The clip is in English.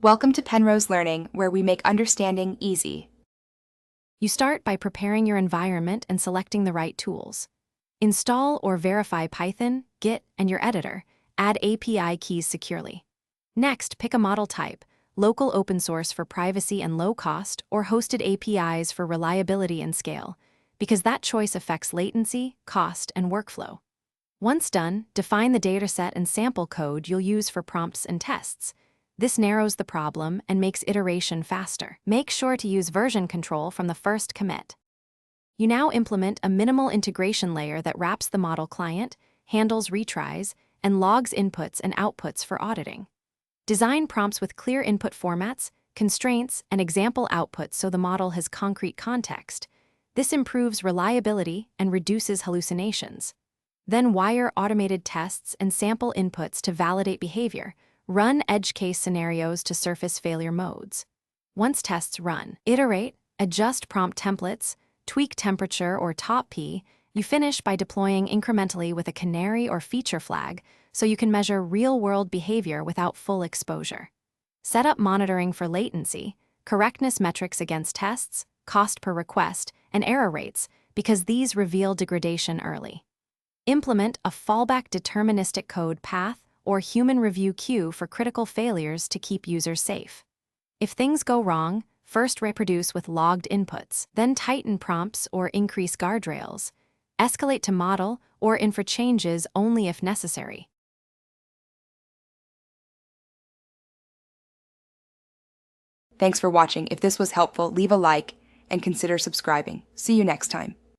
Welcome to Penrose Learning, where we make understanding easy. You start by preparing your environment and selecting the right tools. Install or verify Python, Git, and your editor. Add API keys securely. Next, pick a model type, local open source for privacy and low cost, or hosted APIs for reliability and scale, because that choice affects latency, cost, and workflow. Once done, define the dataset and sample code you'll use for prompts and tests. This narrows the problem and makes iteration faster. Make sure to use version control from the first commit. You now implement a minimal integration layer that wraps the model client, handles retries, and logs inputs and outputs for auditing. Design prompts with clear input formats, constraints, and example outputs so the model has concrete context. This improves reliability and reduces hallucinations. Then wire automated tests and sample inputs to validate behavior. Run edge case scenarios to surface failure modes. Once tests run, iterate, adjust prompt templates, tweak temperature or top P. You finish by deploying incrementally with a canary or feature flag so you can measure real-world behavior without full exposure. Set up monitoring for latency, correctness metrics against tests, cost per request, and error rates because these reveal degradation early. Implement a fallback deterministic code path or human review queue for critical failures to keep users safe. If things go wrong, first reproduce with logged inputs, then tighten prompts or increase guardrails. Escalate to model or infra changes only if necessary. Thanks for watching. If this was helpful, leave a like and consider subscribing. See you next time.